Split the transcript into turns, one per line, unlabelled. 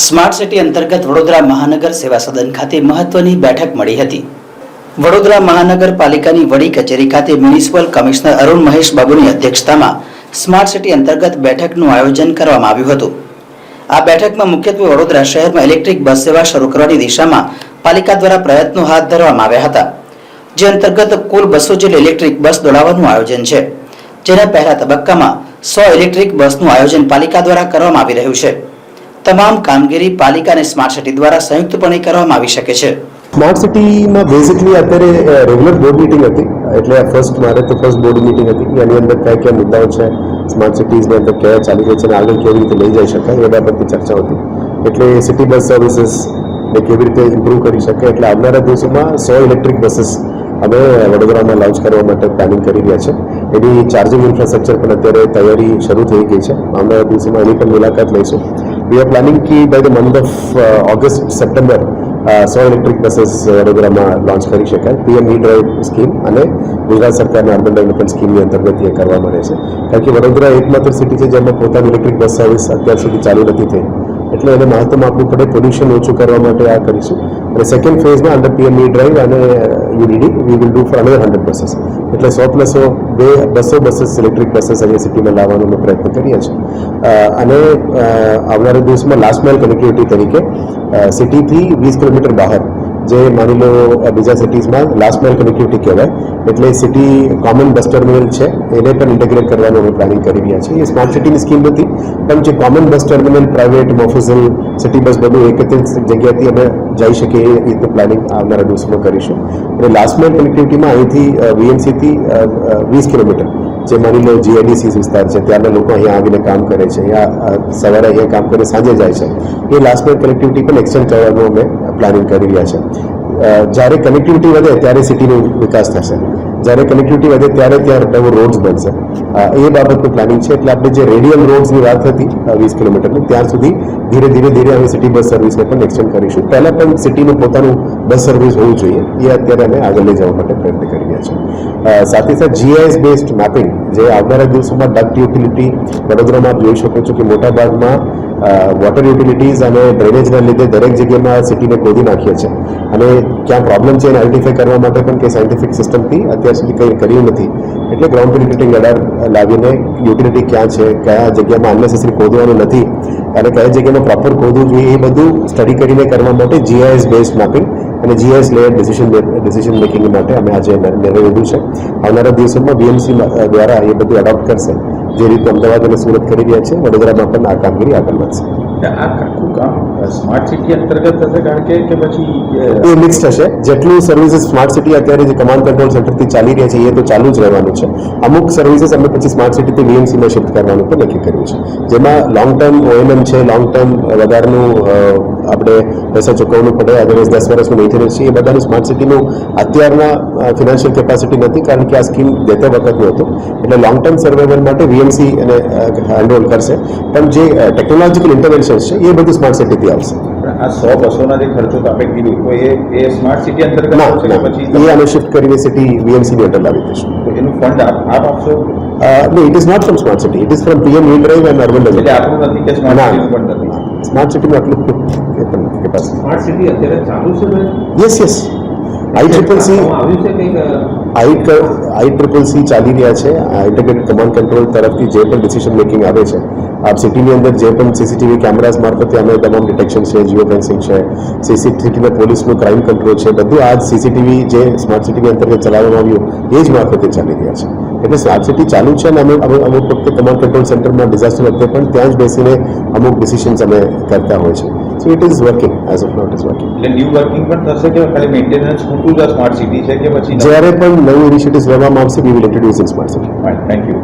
Smart city અંતર્ગત વડોદરા મહાનગર સેવા સદન ખાતે મહત્વની બેઠક મળી હતી. વડોદરા મહાનગરપાલિકાની વડી કચેરી ખાતે મ્યુનિસિપલ કમિશનર અરુણ મહેશ બાબુની અધ્યક્ષતામાં સ્માર્ટ સિટી અંતર્ગત બેઠકનું આયોજન કરવામાં આવ્યું હતું. આ બેઠકમાં મુખ્યત્વે વડોદરા શહેરમાં ઇલેક્ટ્રિક બસ સેવા શરૂ કરવાની દિશામાં પાલિકા દ્વારા પ્રયત્નો હાથ ધરવામાં આવ્યા હતા, જે અંતર્ગત કુલ 200 જેટલી ઇલેક્ટ્રિક બસ દોડાવવાનું આયોજન છે, જેના પહેલા તબક્કામાં 100 ઇલેક્ટ્રિક બસનું આયોજન પાલિકા દ્વારા કરવામાં આવી રહ્યું છે. તમામ કામગીરી પાલિકા અને સ્માર્ટ સિટી દ્વારા સંયુક્તપણે કરવામાં આવી શકે છે.
સ્માર્ટ સિટીમાં બેઝિકલી અત્યારે રેગ્યુલર બોર્ડ મીટિંગ હતી, એટલે ફર્સ્ટ બોર્ડ મીટિંગ હતી કે એની અંદર કયા કયા મુદ્દાઓ છે, સ્માર્ટ સિટીઝની અંદર કયા ચાલી રહી છે અને આગળ કેવી રીતે લઈ જઈ શકાય એ બાબતની ચર્ચા હતી. એટલે સિટી બસ સર્વિસીસ ને કેવી રીતે ઇમ્પ્રૂવ કરી શકાય, એટલે આવનારા દિવસોમાં 100 ઇલેક્ટ્રિક બસીસ અમે વડોદરામાં લોન્ચ કરવા માટે પ્લાનિંગ કરી રહ્યા છે. એની ચાર્જિંગ ઇન્ફ્રાસ્ટ્રક્ચર પણ અત્યારે તૈયારી શરૂ થઈ ગઈ છે. આવનારા દિવસોમાં એની પણ મુલાકાત લઈશું. વી આર પ્લાનિંગ કે by the month of August September 100 electric buses વડોદરામાં લોન્ચ કરી શકાય. PM E-Drive સ્કીમ અને ગુજરાત સરકારના અર્બન ડેવલપમેન્ટ સ્કીમની અંતર્ગત એ કરવામાં રહેશે. કારણ કે વડોદરા એકમાત્ર સિટી છે જેમાં પોતાની ઇલેક્ટ્રિક બસ સર્વિસ અત્યાર સુધી ચાલુ નથી થઈ, એટલે એને મહત્વ આપવું પડે. પોલ્યુશન ઓછું કરવા માટે આ કરીશું. અને સેકન્ડ ફેઝમાં અંડર PM E-Drive અને UDD we will do for another 100 buses. એટલે 200 બસીસ ઇલેક્ટ્રિક બસીસ અહીંયા સિટીમાં લાવવાનો અમે પ્રયત્ન કરીએ છીએ. અને આવનારા દિવસમાં લાસ્ટ માઇલ કનેક્ટિવિટી તરીકે સિટીથી 20 કિલોમીટર બહાર, જે માની લો બીજા સિટીઝમાં લાસ્ટ માઇલ કનેક્ટિવિટી કહેવાય, એટલે સિટી કોમન બસ ટર્મિનલ છે એને પણ ઇન્ટિગ્રેટ કરવાનું અમે પ્લાનિંગ કરી રહ્યા છીએ. એ સ્માર્ટ સિટીની સ્કીમ નથી, પણ જે કોમન બસ ટર્મિનલ, પ્રાઇવેટ, મોફિઝલ, સિટી બસ બધું એકત્રિત જગ્યાથી અમે જઈ શકીએ એ રીતનું પ્લાનિંગ આવનારા દિવસોમાં કરીશું. અને લાસ્ટ માઇલ કનેક્ટિવિટીમાં અહીંથી VMCથી 20 કિલોમીટર, જે માની લો GIDC વિસ્તાર છે, ત્યારના લોકો અહીંયા આવીને કામ કરે છે, અહીંયા સવારે અહીંયા કામ કરે સાંજે જાય છે, એ લાસ્ટ માઇલ કનેક્ટિવિટી પણ એક્સટેન્ડ કરવાનું અમે પ્લાનિંગ કરી રહ્યા છે. જ્યારે કનેક્ટિવિટી વધે ત્યારે સિટીનો વિકાસ થશે, જ્યારે કનેક્ટિવિટી વધે ત્યારે ત્યાં નવો રોડ્સ બનશે. એ બાબતનું પ્લાનિંગ છે. એટલે આપણે જે રેડિયલ રોડ્સની વાત હતી 20 કિલોમીટરની, ત્યાં સુધી ધીરે અમે સિટી બસ સર્વિસને પણ એક્સટેન્ડ કરીશું. પહેલાં પણ સિટીનું પોતાનું બસ સર્વિસ હોવું જોઈએ, એ અત્યારે અમે આગળ લઈ જવા માટે પ્રયત્ન કરી રહ્યા છીએ. સાથે GIS બેઝડ મેપિંગ, જે આવનારા દિવસોમાં ડક્ટ યુટિલિટી વડોદરામાં આપ જોઈ શકો છો કે મોટાભાગમાં વોટર યુટિલિટીઝ અને ડ્રેનેજના લીધે દરેક જગ્યામાં સિટીને ખોદી નાખીએ છીએ, અને ક્યાં પ્રોબ્લેમ છે એને આઈડેન્ટિફાઈ કરવા માટે પણ કંઈ સાયન્ટિફિક સિસ્ટમથી અત્યાર સુધી કંઈ કર્યું નથી. એટલે ગ્રાઉન્ડ પેનિટ્રેટિંગ રડાર લાવીને યુટિલિટી ક્યાં છે, કયા જગ્યામાં અનનેસેસરી ખોદવાનું નથી અને કયા જગ્યામાં પ્રોપર ખોદવું જોઈએ, એ બધું સ્ટડી કરીને કરવા માટે GIS બેઝડ મેપિંગ અને GIS લેયર ડિસિઝન મેકિંગ માટે અમે આજે નિર્ણય લીધું છે. આવનારા દિવસોમાં BMC દ્વારા એ બધું એડોપ્ટ કરશે, જે રીતે અમદાવાદ અને સુરત કરી રહ્યા છે. વડોદરામાં પણ આ કામગીરી આગળ વધશે.
આ આખું કામ સ્માર્ટ સિટી અંતર્ગત થશે, કારણ કે પછી
એ મિક્સ થશે. જેટલું સર્વિસીસ સ્માર્ટ સિટી અત્યારે જે કમાન્ડ કંટ્રોલ સેન્ટરથી ચાલી રહ્યા છે એ તો ચાલુ જ રહેવાનું છે. અમુક સર્વિસીસ અમે પછી સ્માર્ટ સિટીથી VMCમાં શિફ્ટ કરવાનું પણ નક્કી કર્યું છે, જેમાં લોંગ ટર્મ OMM છે, લોંગ ટર્મ વધારનું આપણે પૈસા ચૂકવવું પડે, અદરવાઇઝ 10 વર્ષનું મેન્ટેનન્સ છે, એ બધાનું સ્માર્ટ સિટીનું અત્યારના ફિનાન્શિયલ કેપેસિટી નથી, કારણ કે આ સ્કીમ દેતા વખતનું હતું. એટલે લોંગ ટર્મ સર્વાઇવલ માટે VMC એને હેન્ડઓવર કરશે, પણ જે ટેકનોલોજીકલ ઇન્ટરવેન્શન્સ છે એ બધું સ્માર્ટ સિટીથી આવશે.
આ 100 બસોના જે ખર્ચો તો આપણે કીધું તો એ સ્માર્ટ સિટી અંતર્ગત આવશે કે પછી
એ આને શિફ્ટ કરીને સિટી VMCની અંદર લાવી દઈશું.
તો એનું ફંડ આપ આપશો?
No, it is not from smart city. It is from PM E-Drive and urban development.
એટલે આટલું નથી કે સ્માર્ટ સિટી પણ નથી.
સ્માર્ટ સિટીમાં આટલું એ પણ નથી કે પાસે.
સ્માર્ટ સિટી અત્યારે ચાલુ છે ને?
યસ ICCC ચાલી રહ્યા છે. ઇન્ટિગ્રેટેડ કમાન્ડ કંટ્રોલ તરફથી જે પણ ડિસિઝન મેકિંગ આવે છે, આપ સિટીની અંદર જે પણ CCTV કેમેરાઝ મારફતે અમે તમામ ડિટેક્શન છે, જીઓ ફેન્સિંગ છે, સિટીના પોલીસનું ક્રાઇમ કંટ્રોલ છે, બધું આ CCTV જે સ્માર્ટ સિટીની અંતર્ગત ચલાવવામાં આવ્યું એ જ મારફતે ચાલી રહ્યા છે. એટલે સ્માર્ટ સિટી ચાલુ છે અને અમુક વખતે કમાન્ડ કંટ્રોલ સેન્ટરમાં ડિઝાસ્ટર વખતે પણ ત્યાં જ બેસીને અમુક ડિસિશન્સ અમે કરતા હોય છે. So it is working, as of now it is working.
એટલે ન્યૂ વર્કિંગ પણ થશે કે ખાલી મેન્ટેનન્સ પૂરતું જ સ્માર્ટ સિટી છે કે પછી
જ્યારે પણ નવું ઇનિશિયેટિવ્સ લેવામાં આવશે we will introduce in smart city.
Thank you.